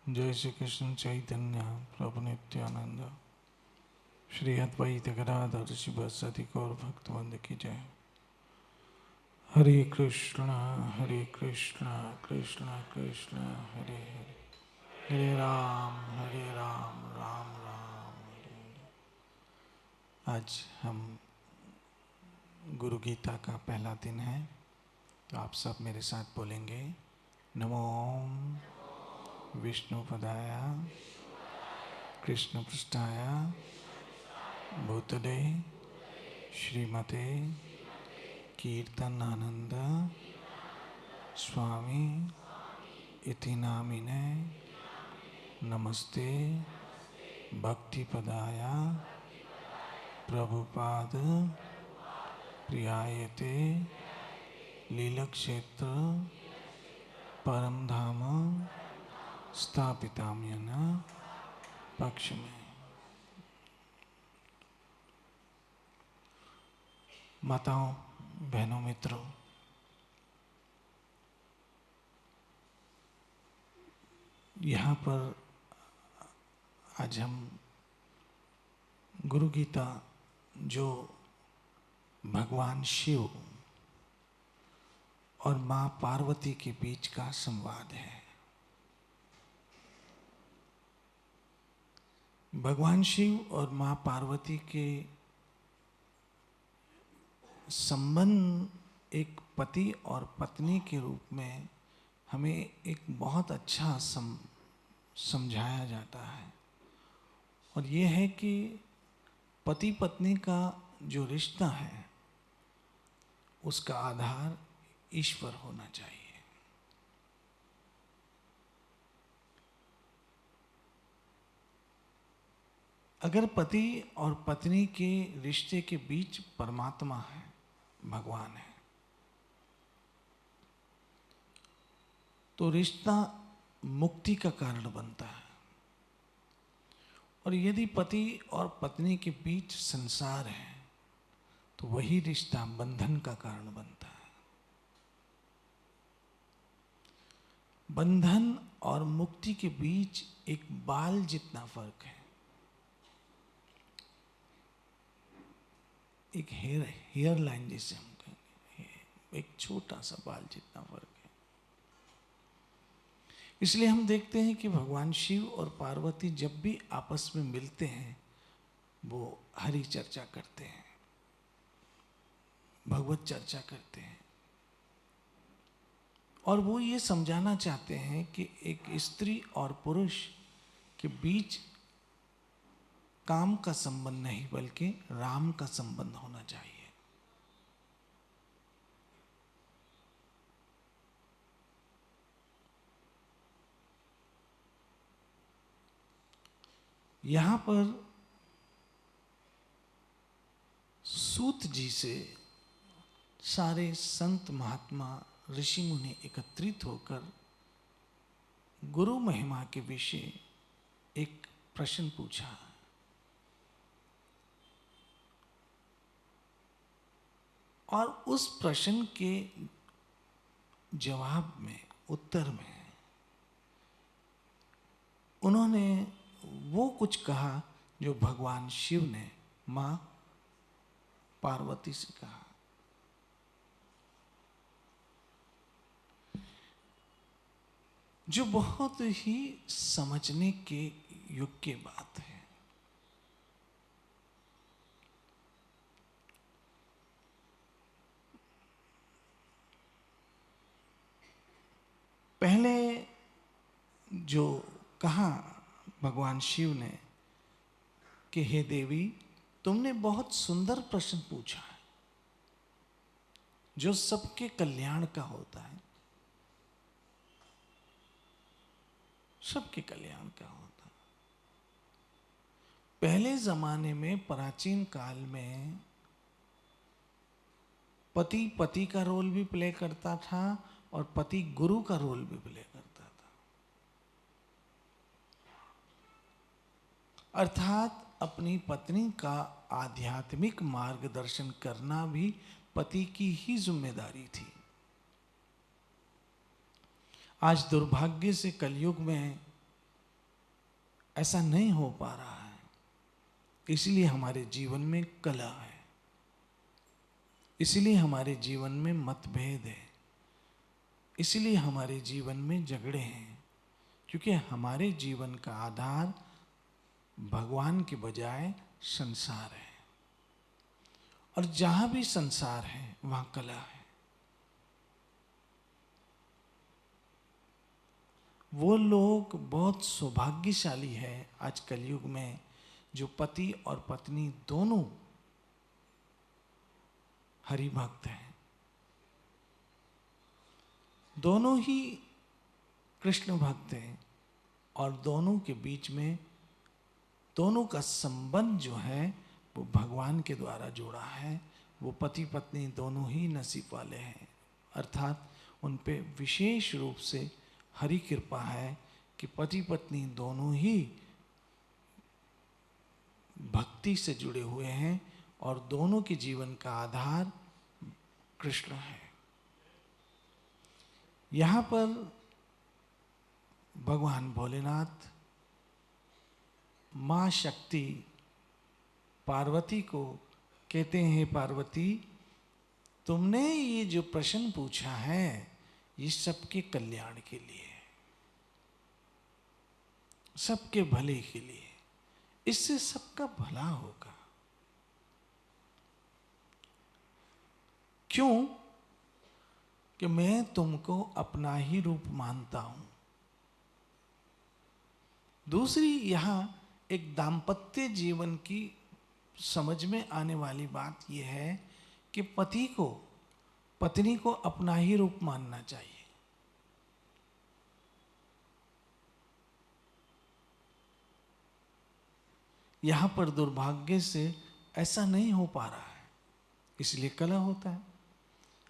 जय श्री कृष्ण चैतन्य प्रभु नित्यानंद श्री अद्वैत गदाधर शिवसति गौर भक्तवृंद की जय। हरे कृष्ण कृष्ण कृष्ण हरे हरे, हरे राम राम राम हरे हरे। आज हम गुरु गीता का पहला दिन है, तो आप सब मेरे साथ बोलेंगे नमो विष्णु पदाय कृष्ण पृष्ठाय भूतले श्रीमते कीर्तनानंद स्वामी इति नामिने नमस्ते भक्तिपदाय प्रभुपाद प्रियायते लीलक्षेत्र परमधाम स्थापिताम्यन पक्ष में। माताओं बहनों मित्रों, यहाँ पर आज हम गुरु गीता जो भगवान शिव और माँ पार्वती के बीच का संवाद है। भगवान शिव और माँ पार्वती के संबंध एक पति और पत्नी के रूप में हमें एक बहुत अच्छा समझाया जाता है, और ये है कि पति पत्नी का जो रिश्ता है उसका आधार ईश्वर होना चाहिए। अगर पति और पत्नी के रिश्ते के बीच परमात्मा है, भगवान है, तो रिश्ता मुक्ति का कारण बनता है। और यदि पति और पत्नी के बीच संसार है तो वही रिश्ता बंधन का कारण बनता है। बंधन और मुक्ति के बीच एक बाल जितना फर्क है, एक हेयर लाइन जिसे हम कहेंगे, एक छोटा सा बाल जितना फर्क है। इसलिए हम देखते हैं कि भगवान शिव और पार्वती जब भी आपस में मिलते हैं वो हरि चर्चा करते हैं, भगवत चर्चा करते हैं, और वो ये समझाना चाहते हैं कि एक स्त्री और पुरुष के बीच काम का संबंध नहीं बल्कि राम का संबंध होना चाहिए। यहां पर सूत जी से सारे संत महात्मा ऋषि मुनि एकत्रित होकर गुरु महिमा के विषय एक प्रश्न पूछा। और उस प्रश्न के जवाब में, उत्तर में उन्होंने वो कुछ कहा जो भगवान शिव ने मां पार्वती से कहा। जो बहुत ही समझने के योग्य बात है। पहले जो कहा भगवान शिव ने कि हे देवी, तुमने बहुत सुंदर प्रश्न पूछा है जो सबके कल्याण का होता है, सबके कल्याण का होता है। पहले जमाने में, प्राचीन काल में, पति पति का रोल भी प्ले करता था और पति गुरु का रोल भी प्ले करता था। अर्थात अपनी पत्नी का आध्यात्मिक मार्गदर्शन करना भी पति की ही जिम्मेदारी थी। आज दुर्भाग्य से कलयुग में ऐसा नहीं हो पा रहा है। इसलिए हमारे जीवन में कलह है, इसलिए हमारे जीवन में मतभेद है, इसलिए हमारे जीवन में झगड़े हैं, क्योंकि हमारे जीवन का आधार भगवान के बजाय संसार है। और जहां भी संसार है वहां कलह है। वो लोग बहुत सौभाग्यशाली है आज कलयुग में जो पति और पत्नी दोनों हरि भक्त हैं, दोनों ही कृष्ण भक्त हैं, और दोनों के बीच में दोनों का संबंध जो है वो भगवान के द्वारा जोड़ा है। वो पति पत्नी दोनों ही नसीब वाले हैं, अर्थात उन पे विशेष रूप से हरि कृपा है कि पति पत्नी दोनों ही भक्ति से जुड़े हुए हैं और दोनों के जीवन का आधार कृष्ण है। यहां पर भगवान भोलेनाथ मां शक्ति पार्वती को कहते हैं, पार्वती तुमने ये जो प्रश्न पूछा है ये सबके कल्याण के लिए, सबके भले के लिए, इससे सबका भला होगा। क्यों? कि मैं तुमको अपना ही रूप मानता हूं। दूसरी यहां एक दाम्पत्य जीवन की समझ में आने वाली बात यह है कि पति को पत्नी को अपना ही रूप मानना चाहिए। यहां पर दुर्भाग्य से ऐसा नहीं हो पा रहा है, इसलिए कलह होता है।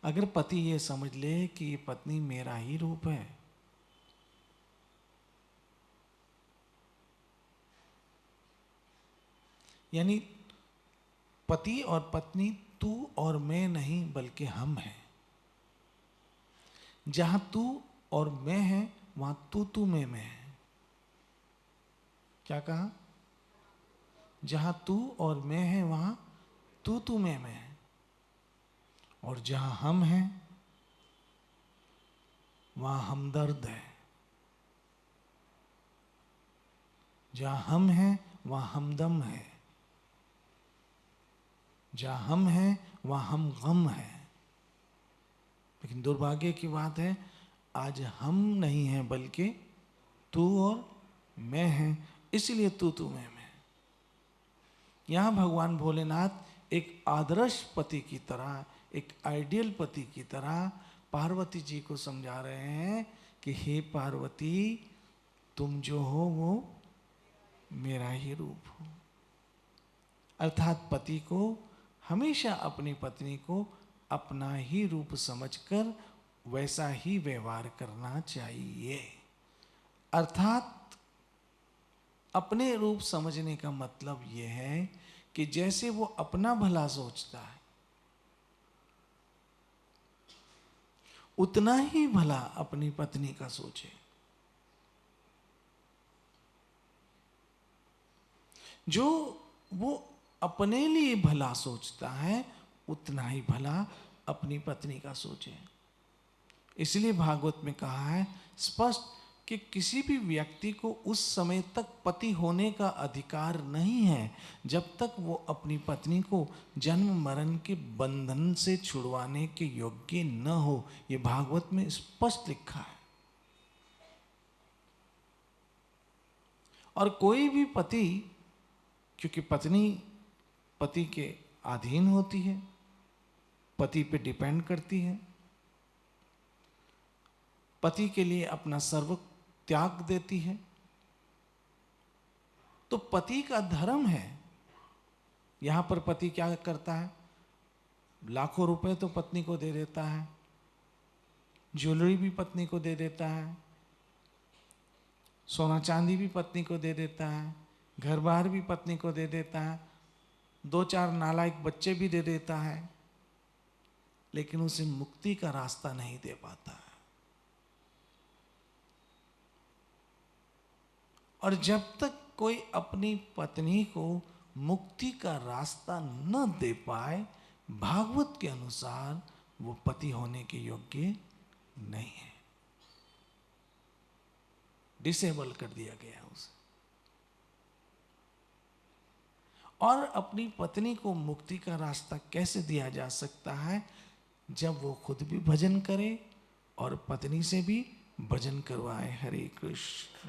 अगर पति ये समझ ले कि ये पत्नी मेरा ही रूप है, यानी पति और पत्नी तू और मैं नहीं बल्कि हम हैं। जहां तू और मैं है वहां तू मैं है। क्या कहा? जहां तू और मैं है वहां तू मैं है। और जहां हम हैं वहां हमदर्द है। जहां हम हैं वहां हमदम है। जहां हम हैं वहां हम गम है। लेकिन दुर्भाग्य की बात है आज हम नहीं हैं बल्कि तू और मैं हैं, इसलिए तू मैं। यहां भगवान भोलेनाथ एक आदर्श पति की तरह, एक आइडियल पति की तरह पार्वती जी को समझा रहे हैं कि हे पार्वती तुम जो हो वो मेरा ही रूप हो। अर्थात पति को हमेशा अपनी पत्नी को अपना ही रूप समझकर वैसा ही व्यवहार करना चाहिए। अर्थात अपने रूप समझने का मतलब यह है कि जैसे वो अपना भला सोचता है उतना ही भला अपनी पत्नी का सोचे। जो वो अपने लिए भला सोचता है उतना ही भला अपनी पत्नी का सोचे। इसलिए भागवत में कहा है स्पष्ट कि किसी भी व्यक्ति को उस समय तक पति होने का अधिकार नहीं है जब तक वो अपनी पत्नी को जन्म मरण के बंधन से छुड़वाने के योग्य न हो। ये भागवत में स्पष्ट लिखा है। और कोई भी पति, क्योंकि पत्नी पति के अधीन होती है, पति पे डिपेंड करती है, पति के लिए अपना सर्व त्याग देती है, तो पति का धर्म है। यहां पर पति क्या करता है? लाखों रुपए तो पत्नी को दे देता है, ज्वेलरी भी पत्नी को दे देता है, सोना चांदी भी पत्नी को दे देता है, घर बार भी पत्नी को दे देता है, 2-4 नालायक बच्चे भी दे देता है, लेकिन उसे मुक्ति का रास्ता नहीं दे पाता है। और जब तक कोई अपनी पत्नी को मुक्ति का रास्ता न दे पाए, भागवत के अनुसार वो पति होने के योग्य नहीं है, डिसेबल कर दिया गया उसे। और अपनी पत्नी को मुक्ति का रास्ता कैसे दिया जा सकता है? जब वो खुद भी भजन करे और पत्नी से भी भजन करवाए। हरे कृष्ण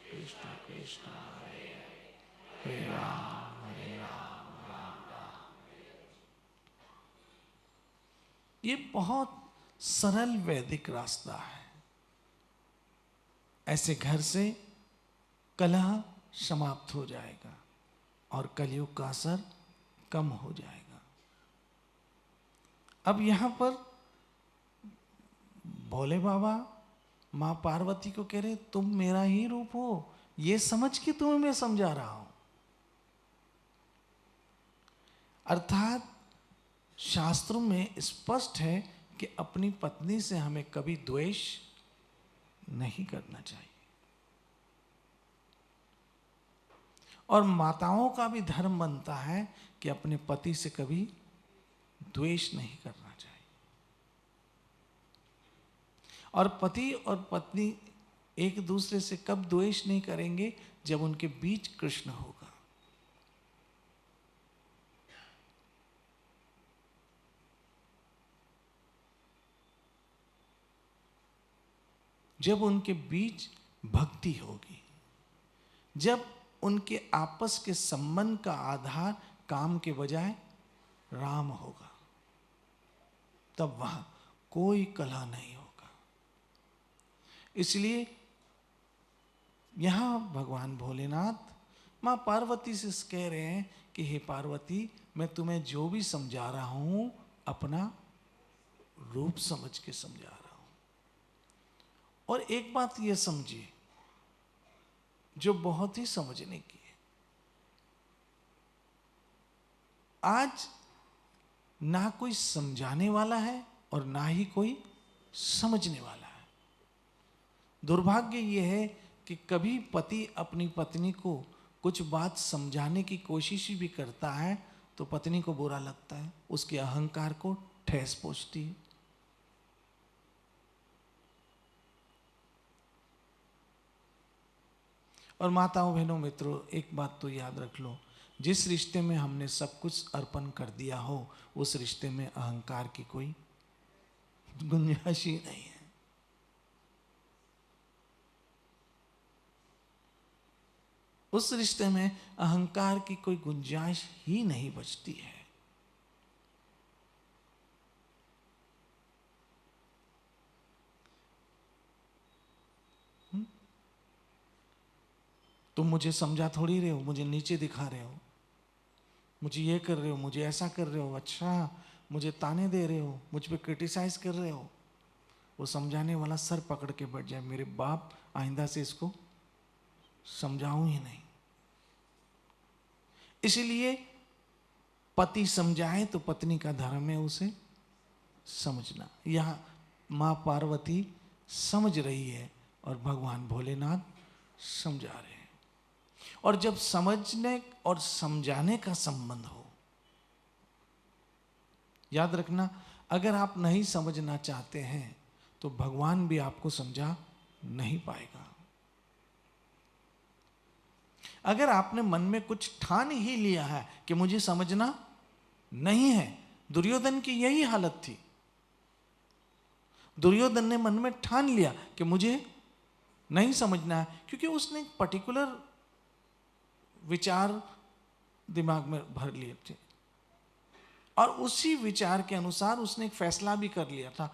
कृष्ण कृष्ण हरे राम राम राम। ये बहुत सरल वैदिक रास्ता है। ऐसे घर से कलह समाप्त हो जाएगा और कलयुग का असर कम हो जाएगा। अब यहां पर भोले बाबा मां पार्वती को कह रहे तुम मेरा ही रूप हो, ये समझ के तुम्हें मैं समझा रहा हूं। अर्थात शास्त्रों में स्पष्ट है कि अपनी पत्नी से हमें कभी द्वेष नहीं करना चाहिए। और माताओं का भी धर्म बनता है कि अपने पति से कभी द्वेष नहीं करना चाहिए। और पति और पत्नी एक दूसरे से कब द्वेष नहीं करेंगे? जब उनके बीच कृष्ण होगा। जब उनके बीच भक्ति होगी, जब उनके आपस के संबंध का आधार काम के बजाय राम होगा, तब वहां कोई कलह नहीं होगा। इसलिए यहां भगवान भोलेनाथ मां पार्वती से कह रहे हैं कि हे पार्वती, मैं तुम्हें जो भी समझा रहा हूं अपना रूप समझ के समझा रहा हूं। और एक बात यह समझिए जो बहुत ही समझने की है। आज ना कोई समझाने वाला है और ना ही कोई समझने वाला है। दुर्भाग्य यह है कि कभी पति अपनी पत्नी को कुछ बात समझाने की कोशिश भी करता है तो पत्नी को बुरा लगता है, उसके अहंकार को ठेस पहुंचती है। और माताओं बहनों मित्रों, एक बात तो याद रख लो, जिस रिश्ते में हमने सब कुछ अर्पण कर दिया हो उस रिश्ते में अहंकार की कोई गुंजाइश ही नहीं है। उस रिश्ते में अहंकार की कोई गुंजाइश ही नहीं बचती है। तुम मुझे समझा थोड़ी रहे हो, मुझे नीचे दिखा रहे हो, मुझे ये कर रहे हो, मुझे ऐसा कर रहे हो, अच्छा मुझे ताने दे रहे हो, मुझ पे क्रिटिसाइज कर रहे हो। वो समझाने वाला सर पकड़ के बैठ जाए, मेरे बाप आइंदा से इसको समझाऊं ही नहीं। इसलिए पति समझाए तो पत्नी का धर्म है उसे समझना। यहां मां पार्वती समझ रही है और भगवान भोलेनाथ समझा रहे हैं। और जब समझने और समझाने का संबंध हो, याद रखना, अगर आप नहीं समझना चाहते हैं तो भगवान भी आपको समझा नहीं पाएगा। अगर आपने मन में कुछ ठान ही लिया है कि मुझे समझना नहीं है, दुर्योधन की यही हालत थी। दुर्योधन ने मन में ठान लिया कि मुझे नहीं समझना है, क्योंकि उसने एक पर्टिकुलर विचार दिमाग में भर लिए थे और उसी विचार के अनुसार उसने एक फैसला भी कर लिया था,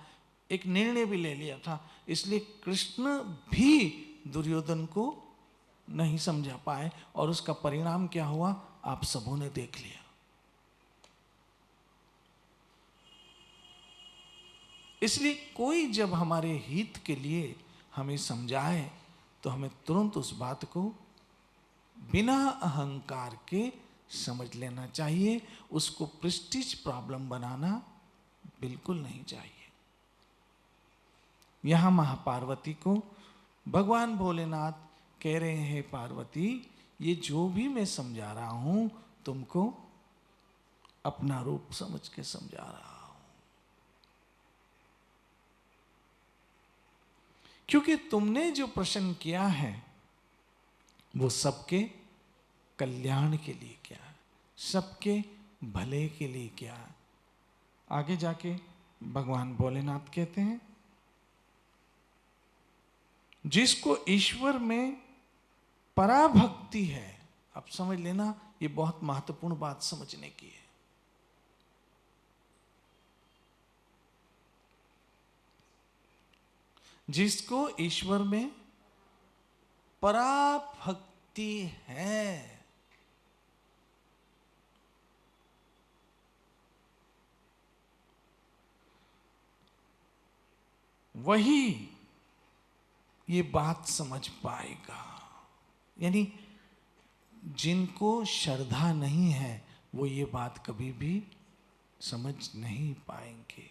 एक निर्णय भी ले लिया था। इसलिए कृष्ण भी दुर्योधन को नहीं समझा पाए और उसका परिणाम क्या हुआ आप सबों ने देख लिया। इसलिए कोई जब हमारे हित के लिए हमें समझाए तो हमें तुरंत उस बात को बिना अहंकार के समझ लेना चाहिए। उसको प्रेस्टीज प्रॉब्लम बनाना बिल्कुल नहीं चाहिए। यहां महापार्वती को भगवान भोलेनाथ कह रहे हैं पार्वती, ये जो भी मैं समझा रहा हूं तुमको अपना रूप समझ के समझा रहा हूं, क्योंकि तुमने जो प्रश्न किया है वो सबके कल्याण के लिए किया है, सबके भले के लिए किया है। आगे जाके भगवान भोलेनाथ कहते हैं, जिसको ईश्वर में पराभक्ति है। अब समझ लेना, ये बहुत महत्वपूर्ण बात समझने की है। जिसको ईश्वर में पराभक्ति है, वही ये बात समझ पाएगा। यानी जिनको श्रद्धा नहीं है वो ये बात कभी भी समझ नहीं पाएंगे।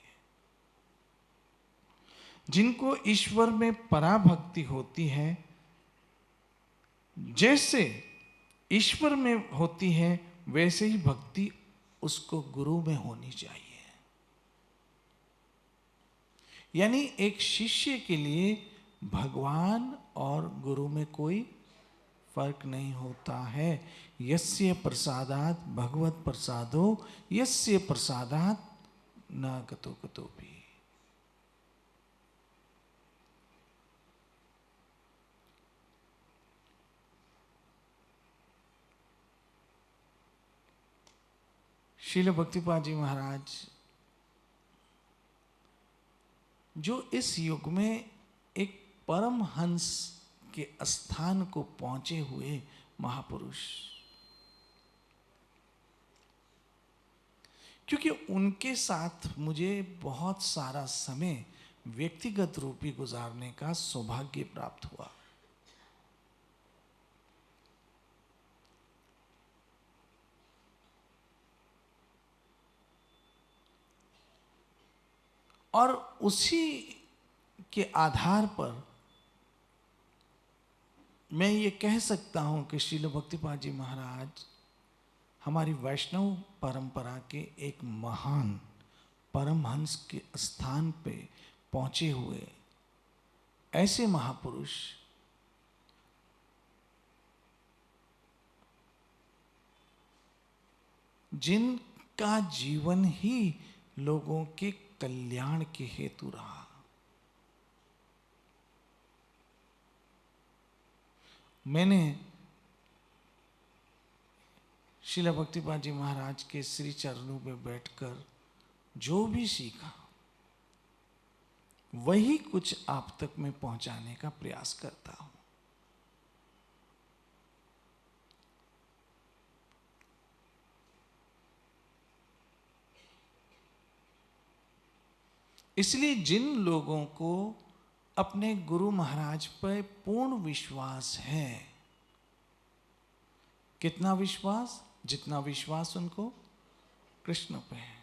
जिनको ईश्वर में पराभक्ति होती है, जैसे ईश्वर में होती है वैसे ही भक्ति उसको गुरु में होनी चाहिए। यानी एक शिष्य के लिए भगवान और गुरु में कोई फर्क नहीं होता है। यस्य प्रसादात भगवत प्रसादो यस्य प्रसादात न कतो कतोपि। श्रील भक्तिपाद जी महाराज जो इस युग में एक परमहंस के स्थान को पहुंचे हुए महापुरुष, क्योंकि उनके साथ मुझे बहुत सारा समय व्यक्तिगत रूप ही गुजारने का सौभाग्य प्राप्त हुआ। और उसी के आधार पर मैं ये कह सकता हूं कि श्रील भक्तिपाद जी महाराज हमारी वैष्णव परंपरा के एक महान परमहंस के स्थान पे पहुंचे हुए ऐसे महापुरुष, जिनका जीवन ही लोगों के कल्याण के हेतु रहा। मैंने श्रील भक्तिपाद जी महाराज के श्री चरणों में बैठकर जो भी सीखा वही कुछ आप तक मैं पहुंचाने का प्रयास करता हूं। इसलिए जिन लोगों को अपने गुरु महाराज पर पूर्ण विश्वास है, कितना विश्वास, जितना विश्वास उनको कृष्ण पे है,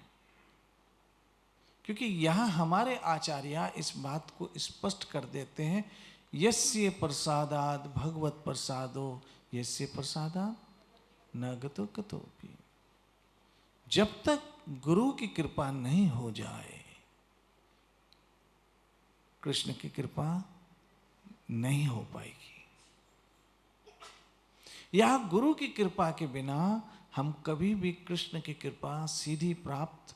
क्योंकि यहां हमारे आचार्य इस बात को स्पष्ट कर देते हैं, यस्य प्रसादाद भगवत प्रसादो यस्य प्रसादाद न गतो कतोपि। जब तक गुरु की कृपा नहीं हो जाए कृष्ण की कृपा नहीं हो पाएगी। या गुरु की कृपा के बिना हम कभी भी कृष्ण की कृपा सीधी प्राप्त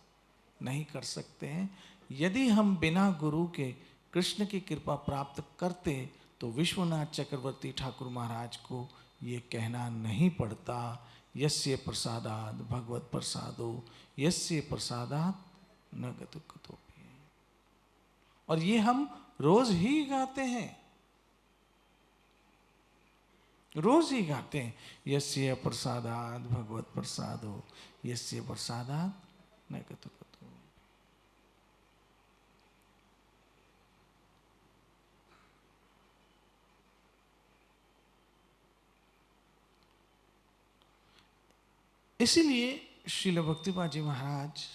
नहीं कर सकते हैं। यदि हम बिना गुरु के कृष्ण की कृपा प्राप्त करते तो विश्वनाथ चक्रवर्ती ठाकुर महाराज को ये कहना नहीं पड़ता, यस्य प्रसादाद भगवत प्रसादो यस्य प्रसादात न गतो कतोपि। और ये हम रोज ही गाते हैं, रोज ही गाते हैं, यस्य प्रसादात भगवत प्रसादो यस्य प्रसादात न गतो कतोपि। इसीलिए श्रील भक्तिपाद जी महाराज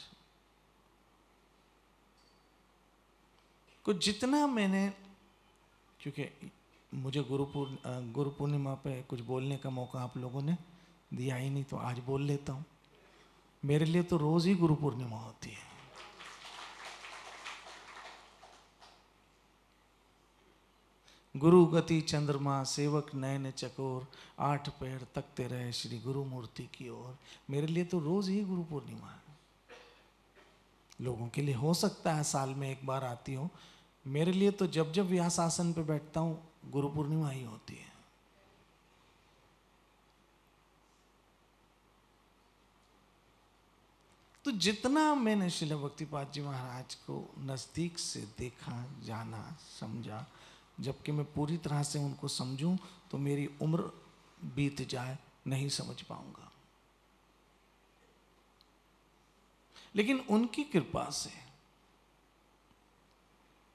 को जितना मैंने, क्योंकि मुझे गुरु पूर्णिमा पे कुछ बोलने का मौका आप लोगों ने दिया ही नहीं, तो आज बोल लेता हूँ। मेरे लिए तो रोज ही गुरु पूर्णिमा होती है। गुरु गति चंद्रमा सेवक नयन चकोर, 8 पैर तकते रहे श्री गुरु मूर्ति की ओर। मेरे लिए तो रोज ही गुरु पूर्णिमा है। लोगों के लिए हो सकता है साल में एक बार आती हो, मेरे लिए तो जब जब व्यास आसन पे बैठता हूं गुरु पूर्णिमा ही होती है। तो जितना मैंने श्रील भक्तिपाद जी महाराज को नजदीक से देखा, जाना, समझा, जबकि मैं पूरी तरह से उनको समझूं तो मेरी उम्र बीत जाए, नहीं समझ पाऊंगा। लेकिन उनकी कृपा से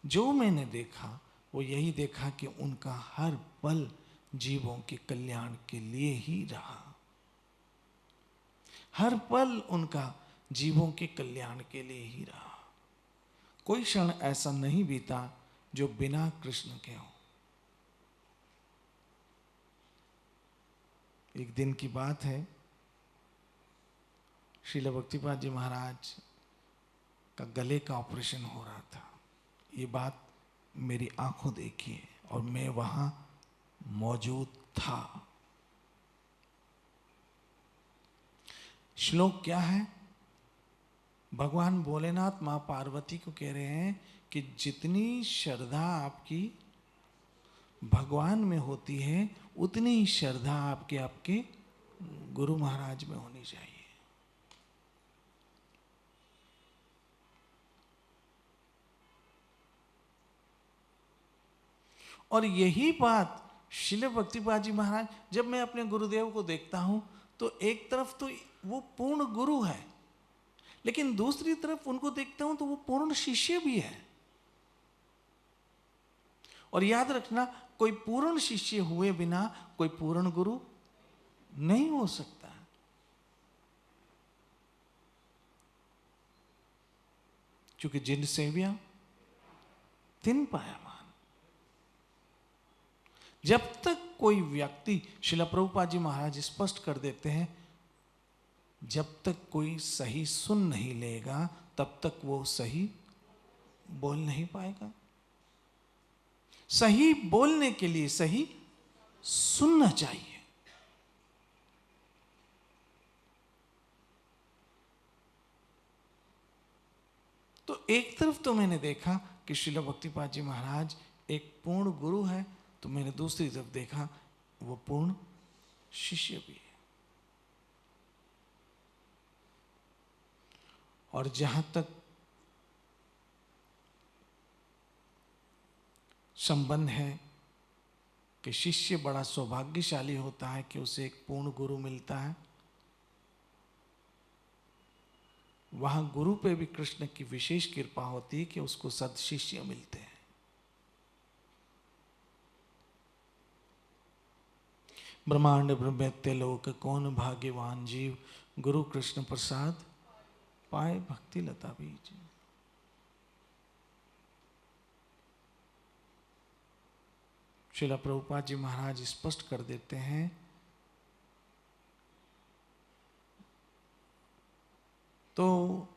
जो मैंने देखा वो यही देखा कि उनका हर पल जीवों के कल्याण के लिए ही रहा। हर पल उनका जीवों के कल्याण के लिए ही रहा। कोई क्षण ऐसा नहीं बीता जो बिना कृष्ण के हो। एक दिन की बात है, श्रील भक्तिपाद जी महाराज का गले का ऑपरेशन हो रहा था। ये बात मेरी आंखों देखी है और मैं वहां मौजूद था। श्लोक क्या है? भगवान भोलेनाथ मां पार्वती को कह रहे हैं कि जितनी श्रद्धा आपकी भगवान में होती है उतनी ही श्रद्धा आपके गुरु महाराज में होनी चाहिए। और यही बात श्रील भक्तिपाद जी महाराज, जब मैं अपने गुरुदेव को देखता हूं तो एक तरफ तो वो पूर्ण गुरु है, लेकिन दूसरी तरफ उनको देखता हूं तो वो पूर्ण शिष्य भी है। और याद रखना, कोई पूर्ण शिष्य हुए बिना कोई पूर्ण गुरु नहीं हो सकता। क्योंकि जिन सेव्या तिन पाया। जब तक कोई व्यक्ति, श्रील प्रभुपाद जी महाराज स्पष्ट कर देते हैं, जब तक कोई सही सुन नहीं लेगा तब तक वो सही बोल नहीं पाएगा। सही बोलने के लिए सही सुनना चाहिए। तो एक तरफ तो मैंने देखा कि श्रील भक्तिपाद जी महाराज एक पूर्ण गुरु है, तो मैंने दूसरी तरफ देखा वो पूर्ण शिष्य भी है। और जहां तक संबंध है कि शिष्य बड़ा सौभाग्यशाली होता है कि उसे एक पूर्ण गुरु मिलता है, वहां गुरु पे भी कृष्ण की विशेष कृपा होती है कि उसको सदशिष्य मिलते हैं। ब्रह्मांड ब्रह्मत्य लोक कौन भाग्यवान जीव, गुरु कृष्ण प्रसाद पाए भक्ति लता बीज। श्रील प्रभुपाद जी महाराज स्पष्ट कर देते हैं, तो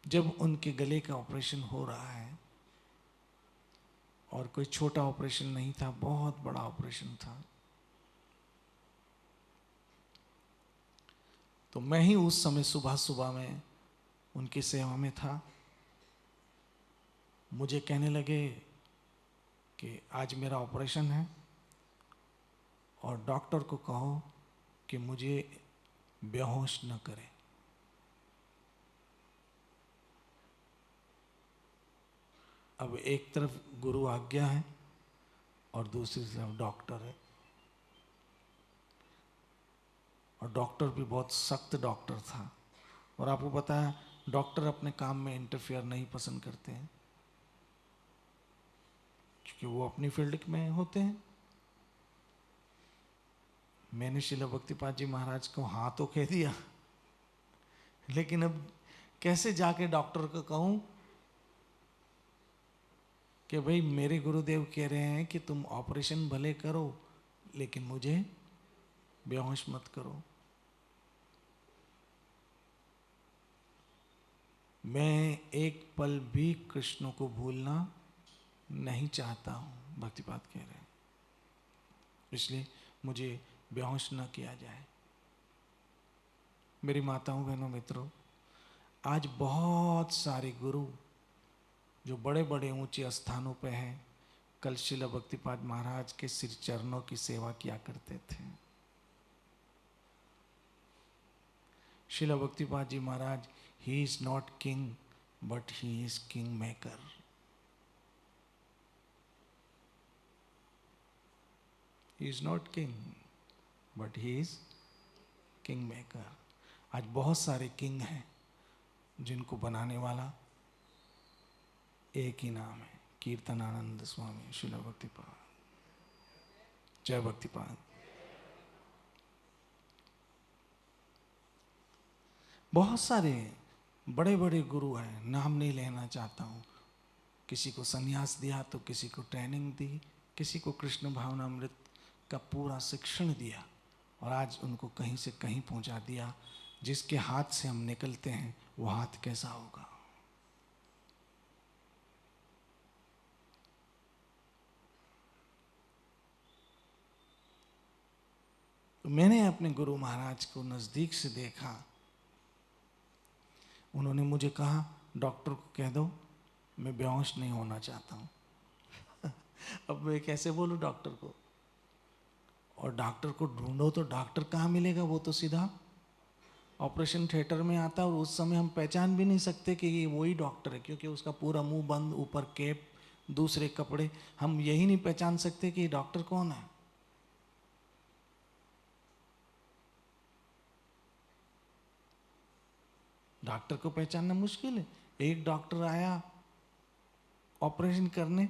जब उनके गले का ऑपरेशन हो रहा है, और कोई छोटा ऑपरेशन नहीं था, बहुत बड़ा ऑपरेशन था, तो मैं ही उस समय सुबह सुबह में उनकी सेवा में था। मुझे कहने लगे कि आज मेरा ऑपरेशन है और डॉक्टर को कहो कि मुझे बेहोश न करे। अब एक तरफ गुरु आज्ञा है और दूसरी तरफ डॉक्टर है, और डॉक्टर भी बहुत सख्त डॉक्टर था। और आपको पता है डॉक्टर अपने काम में इंटरफेयर नहीं पसंद करते हैं, क्योंकि वो अपनी फील्ड में होते हैं। मैंने श्रील भक्तिपाद जी महाराज को हाँ तो कह दिया, लेकिन अब कैसे जाके डॉक्टर को कहूं कि भाई मेरे गुरुदेव कह रहे हैं कि तुम ऑपरेशन भले करो लेकिन मुझे बेहोश मत करो। मैं एक पल भी कृष्ण को भूलना नहीं चाहता हूं, भक्तिपाद कह रहे हैं, इसलिए मुझे बेहोश न किया जाए। मेरी माताओं बहनों मित्रों, आज बहुत सारे गुरु जो बड़े बड़े ऊंचे स्थानों पे हैं, कल श्रील भक्तिपाद महाराज के श्री चरणों की सेवा किया करते थे। Srila Bhaktipada ji Maharaj, he is not king but he is king maker. He is not king but he is king maker. आज बहुत सारे किंग हैं जिनको बनाने वाला एक ही नाम है, कीर्तनानंद स्वामी श्रील भक्तिपाद। जय भक्तिपाद। बहुत सारे बड़े बड़े गुरु हैं, नाम नहीं लेना चाहता हूँ। किसी को संन्यास दिया तो किसी को ट्रेनिंग दी, किसी को कृष्ण भावनामृत का पूरा शिक्षण दिया और आज उनको कहीं से कहीं पहुंचा दिया। जिसके हाथ से हम निकलते हैं वो हाथ कैसा होगा। तो मैंने अपने गुरु महाराज को नजदीक से देखा। उन्होंने मुझे कहा, डॉक्टर को कह दो मैं बेहोश नहीं होना चाहता हूं। अब मैं कैसे बोलूं डॉक्टर को, और डॉक्टर को ढूंढो तो डॉक्टर कहाँ मिलेगा, वो तो सीधा ऑपरेशन थिएटर में आता है और उस समय हम पहचान भी नहीं सकते कि ये वही डॉक्टर है, क्योंकि उसका पूरा मुंह बंद, ऊपर कैप, दूसरे कपड़े, हम यही नहीं पहचान सकते कि ये डॉक्टर कौन है। डॉक्टर को पहचानना मुश्किल है। एक डॉक्टर आया ऑपरेशन करने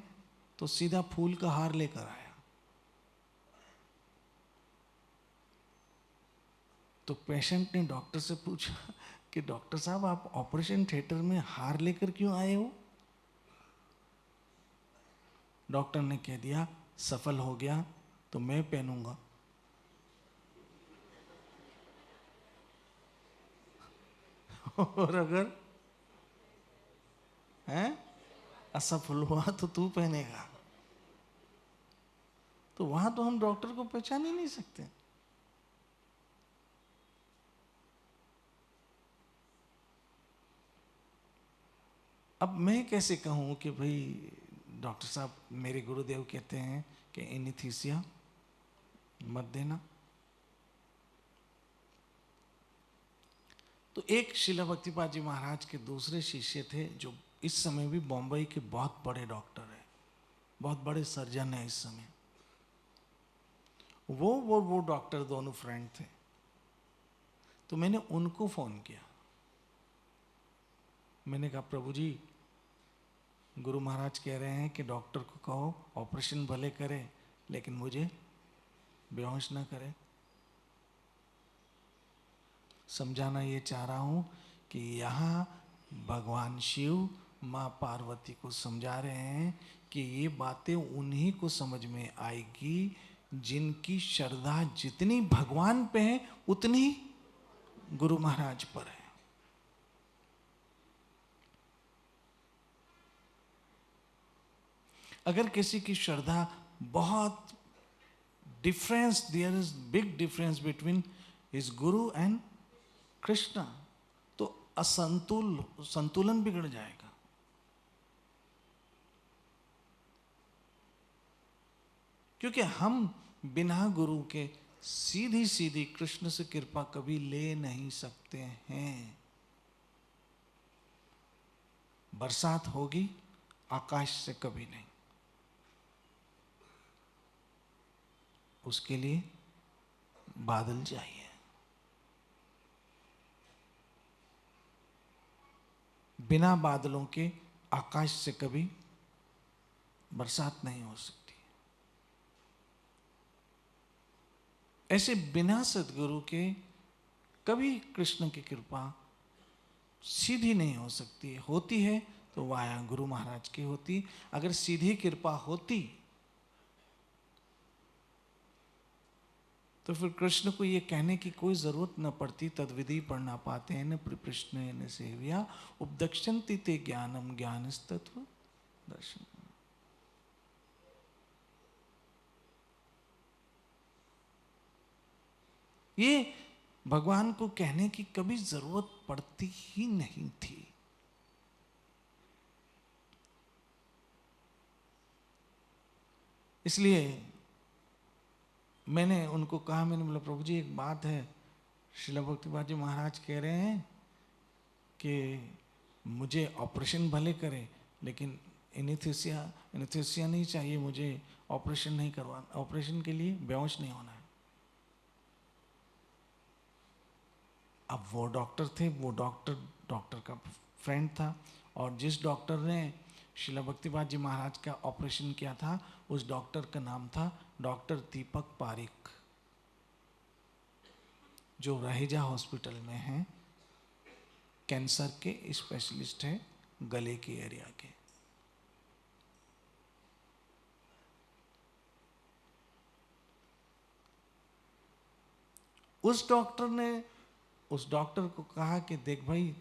तो सीधा फूल का हार लेकर आया। तो पेशेंट ने डॉक्टर से पूछा कि डॉक्टर साहब आप ऑपरेशन थिएटर में हार लेकर क्यों आए हो। डॉक्टर ने कह दिया, सफल हो गया तो मैं पहनूंगा। और अगर हैं असफल हुआ तो तू पहनेगा। तो वहां तो हम डॉक्टर को पहचान ही नहीं सकते। अब मैं कैसे कहूं कि भाई डॉक्टर साहब, मेरे गुरुदेव कहते हैं कि एनीस्थीसिया मत देना। तो एक श्रील भक्तिपाद जी महाराज के दूसरे शिष्य थे जो इस समय भी बॉम्बई के बहुत बड़े डॉक्टर हैं, बहुत बड़े सर्जन हैं इस समय। वो डॉक्टर दोनों फ्रेंड थे। तो मैंने उनको फोन किया। मैंने कहा, प्रभु जी गुरु महाराज कह रहे हैं कि डॉक्टर को कहो ऑपरेशन भले करे लेकिन मुझे बेहोश ना करे। समझाना ये चाह रहा हूं कि यहाँ भगवान शिव माँ पार्वती को समझा रहे हैं कि ये बातें उन्हीं को समझ में आएगी जिनकी श्रद्धा जितनी भगवान पे है उतनी गुरु महाराज पर है। अगर किसी की श्रद्धा बहुत difference, there is big difference between his guru and Krishna, तो संतुलन बिगड़ जाएगा। क्योंकि हम बिना गुरु के सीधी सीधी कृष्ण से कृपा कभी ले नहीं सकते हैं। बरसात होगी आकाश से कभी नहीं, उसके लिए बादल चाहिए। बिना बादलों के आकाश से कभी बरसात नहीं हो सकती। ऐसे बिना सदगुरु के कभी कृष्ण की कृपा सीधी नहीं हो सकती। होती है तो वाया गुरु महाराज की होती। अगर सीधी कृपा होती तो फिर कृष्ण को ये कहने की कोई जरूरत न पड़ती, तद्विधि पढ़ना पाते हैं न प्रकृष्ण न सेव्या उपदक्षन्ति ते ज्ञानम ज्ञानस्तत्व दर्शन। ये भगवान को कहने की कभी जरूरत पड़ती ही नहीं थी। इसलिए मैंने उनको कहा, मैंने बोला प्रभु जी एक बात है, श्रील भक्तिपाद जी महाराज कह रहे हैं कि मुझे ऑपरेशन भले करे लेकिन एनेस्थीसिया नहीं चाहिए, मुझे ऑपरेशन नहीं करवाना, ऑपरेशन के लिए बेहोश नहीं होना है। अब वो डॉक्टर थे, वो डॉक्टर का फ्रेंड था, और जिस डॉक्टर ने श्रील भक्तिपाद जी महाराज का ऑपरेशन किया था उस डॉक्टर का नाम था डॉक्टर दीपक पारिक, जो रहेजा हॉस्पिटल में हैं, कैंसर के स्पेशलिस्ट है गले के एरिया के। उस डॉक्टर को कहा कि देख भाई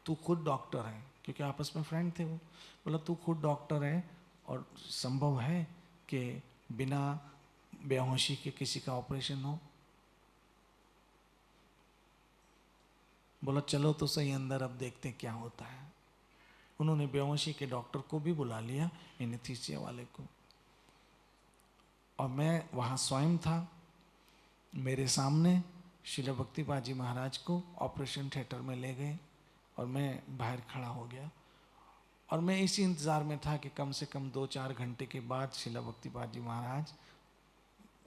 तू खुद डॉक्टर है, क्योंकि आपस में फ्रेंड थे वो, बोला तू खुद डॉक्टर है और संभव है कि बिना बेहोशी के किसी का ऑपरेशन हो? बोला चलो तो सही अंदर, अब देखते हैं क्या होता है। उन्होंने बेहोशी के डॉक्टर को भी बुला लिया, एनेस्थीसिया वाले को, और मैं वहाँ स्वयं था। मेरे सामने श्रील भक्तिपाद जी महाराज को ऑपरेशन थिएटर में ले गए और मैं बाहर खड़ा हो गया, और मैं इसी इंतज़ार में था कि कम से कम 2-4 घंटे के बाद श्रील भक्तिपाद जी महाराज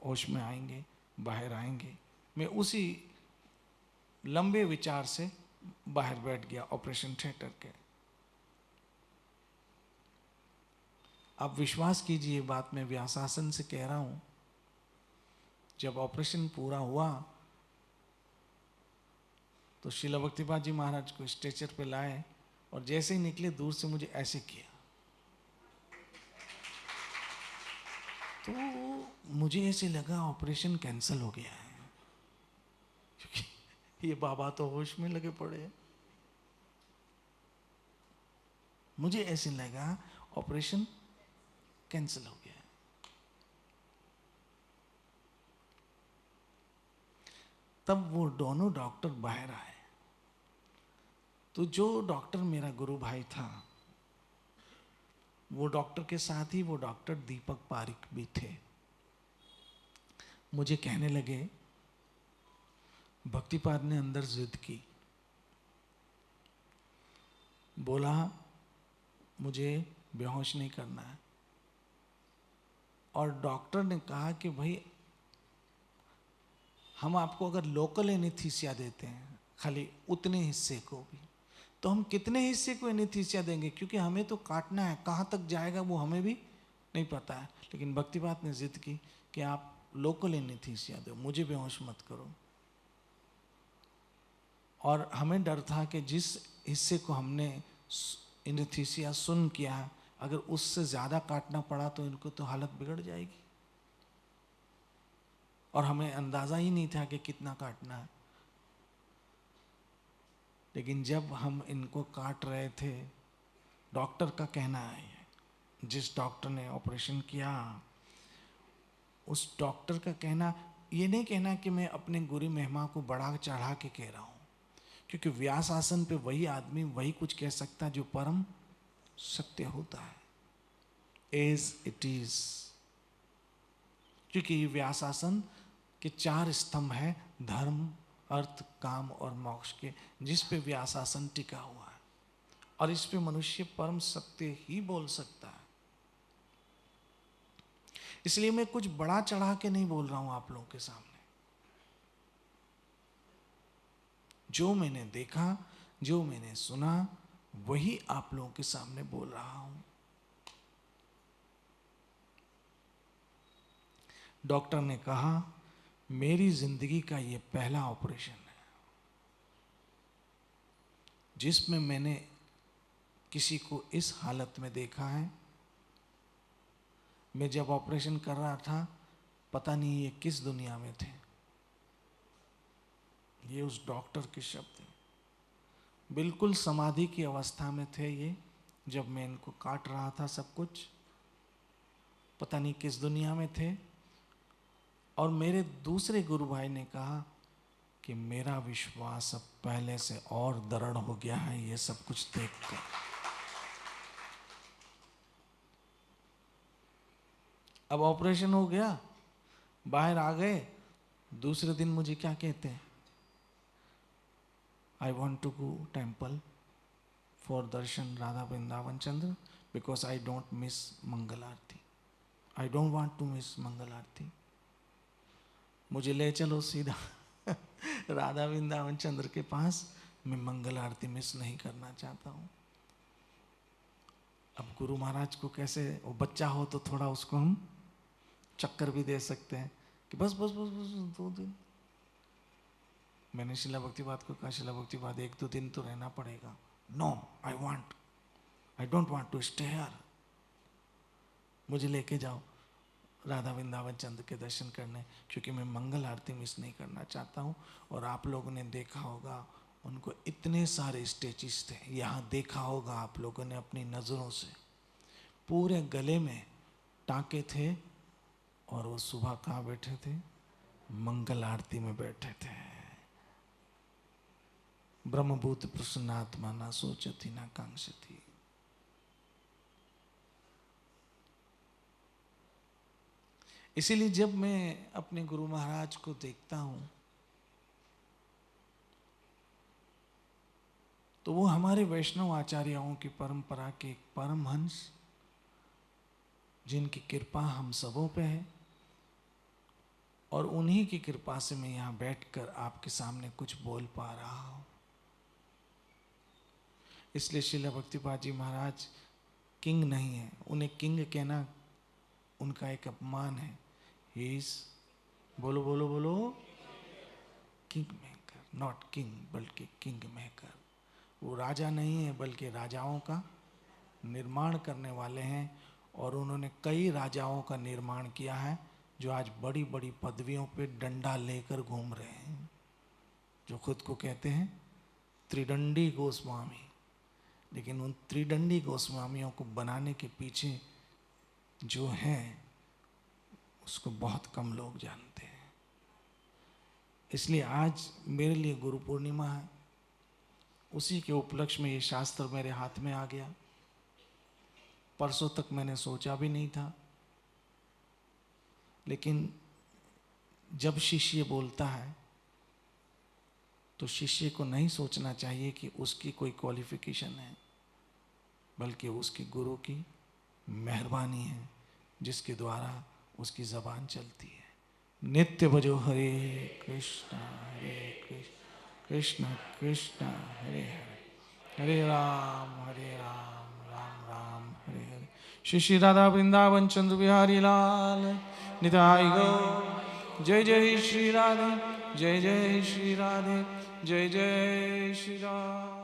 होश में आएंगे, बाहर आएंगे। मैं उसी लंबे विचार से बाहर बैठ गया ऑपरेशन थिएटर के। आप विश्वास कीजिए बात मैं व्यासासन से कह रहा हूं, जब ऑपरेशन पूरा हुआ तो श्रील भक्तिपाद जी महाराज को स्ट्रेचर पे लाए, और जैसे ही निकले दूर से मुझे ऐसे किया, तो मुझे ऐसे लगा ऑपरेशन कैंसिल हो गया है, क्योंकि ये बाबा तो होश में लगे पड़े हैं। मुझे ऐसे लगा ऑपरेशन कैंसिल हो गया। तब वो दोनों डॉक्टर बाहर आए, तो जो डॉक्टर मेरा गुरु भाई था वो डॉक्टर के साथ ही वो डॉक्टर दीपक पारिक भी थे। मुझे कहने लगे, भक्तिपाद ने अंदर जिद की, बोला मुझे बेहोश नहीं करना है, और डॉक्टर ने कहा कि भाई हम आपको अगर लोकल एनेस्थीसिया देते हैं खाली उतने हिस्से को भी, तो हम कितने हिस्से को एनेस्थीसिया देंगे, क्योंकि हमें तो काटना है, कहाँ तक जाएगा वो हमें भी नहीं पता है। लेकिन भक्तिपाद ने जिद की कि आप लोकल एनेस्थीसिया दो, मुझे बेहोश मत करो। और हमें डर था कि जिस हिस्से को हमने एनेस्थीसिया सुन किया, अगर उससे ज़्यादा काटना पड़ा तो इनको तो हालत बिगड़ जाएगी, और हमें अंदाज़ा ही नहीं था कि कितना काटना है। लेकिन जब हम इनको काट रहे थे, डॉक्टर का कहना है, जिस डॉक्टर ने ऑपरेशन किया उस डॉक्टर का कहना, ये नहीं कहना कि मैं अपने गुरु महिमा को बढ़ा चढ़ा के कह रहा हूँ, क्योंकि व्यास आसन पे वही आदमी वही कुछ कह सकता है जो परम सत्य होता है, एज इट इज। क्योंकि ये व्यास आसन के 4 स्तंभ है, धर्म अर्थ काम और मोक्ष के, जिस पे व्यासासन टिका हुआ है, और इस पे मनुष्य परम सत्य ही बोल सकता है। इसलिए मैं कुछ बड़ा चढ़ा के नहीं बोल रहा हूं आप लोगों के सामने। जो मैंने देखा, जो मैंने सुना, वही आप लोगों के सामने बोल रहा हूं। डॉक्टर ने कहा मेरी जिंदगी का ये पहला ऑपरेशन है जिसमें मैंने किसी को इस हालत में देखा है? मैं जब ऑपरेशन कर रहा था, पता नहीं ये किस दुनिया में थे। ये उस डॉक्टर के शब्द हैं। बिल्कुल समाधि की अवस्था में थे ये, जब मैं इनको काट रहा था सब कुछ। पता नहीं किस दुनिया में थे। और मेरे दूसरे गुरु भाई ने कहा कि मेरा विश्वास अब पहले से और दृढ़ हो गया है ये सब कुछ देखकर। अब ऑपरेशन हो गया, बाहर आ गए, दूसरे दिन मुझे क्या कहते हैं, I want to go temple for darshan Radha Vrindavan Chandra because I don't miss Mangal Aarti, I don't want to miss Mangal Aarti. मुझे ले चलो सीधा राधा वृंदावन चंद्र के पास, मैं मंगल आरती मिस नहीं करना चाहता हूँ। अब गुरु महाराज को कैसे, वो बच्चा हो तो थोड़ा उसको हम चक्कर भी दे सकते हैं कि बस बस बस बस 2 दिन। मैंने शिला भक्तिपाद को कहा, शिला भक्तिपाद 1-2 दिन तो रहना पड़ेगा। No, I don't want to stay here. मुझे लेके जाओ राधा वृंदावन चंद्र के दर्शन करने, क्योंकि मैं मंगल आरती मिस नहीं करना चाहता हूँ। और आप लोगों ने देखा होगा उनको इतने सारे स्टेचेस थे, यहाँ देखा होगा आप लोगों ने अपनी नज़रों से, पूरे गले में टाँके थे। और वो सुबह कहाँ बैठे थे? मंगल आरती में बैठे थे। ब्रह्मभूत प्रसन्नात्मा ना सोचती ना कांक्षती। इसीलिए जब मैं अपने गुरु महाराज को देखता हूं तो वो हमारे वैष्णव आचार्यों की परंपरा के एक परमहंस, जिनकी कृपा हम सबों पे है, और उन्हीं की कृपा से मैं यहाँ बैठकर आपके सामने कुछ बोल पा रहा हूँ। इसलिए श्रील भक्तिपाद जी महाराज किंग नहीं है, उन्हें किंग कहना उनका एक अपमान है। ही इज, बोलो बोलो बोलो, किंग मेकर, नॉट किंग बल्कि किंग मेकर। वो राजा नहीं है बल्कि राजाओं का निर्माण करने वाले हैं। और उन्होंने कई राजाओं का निर्माण किया है जो आज बड़ी बड़ी पदवियों पे डंडा लेकर घूम रहे हैं, जो खुद को कहते हैं त्रिदंडी गोस्वामी। लेकिन उन त्रिदंडी गोस्वामियों को बनाने के पीछे जो है उसको बहुत कम लोग जानते हैं। इसलिए आज मेरे लिए गुरु पूर्णिमा है, उसी के उपलक्ष्य में ये शास्त्र मेरे हाथ में आ गया। परसों तक मैंने सोचा भी नहीं था, लेकिन जब शिष्य बोलता है तो शिष्य को नहीं सोचना चाहिए कि उसकी कोई क्वालिफिकेशन है, बल्कि उसकी गुरु की मेहरबानी है जिसके द्वारा उसकी जबान चलती है। नित्य भजो हरे कृष्णा कृष्ण कृष्ण हरे हरे, हरे राम राम राम हरे हरे। श्री श्री राधा वृंदावन चंद्र बिहारी लाल निताई गौर। जय जय श्री राधे, जय जय श्री राधे, जय जय श्री राम।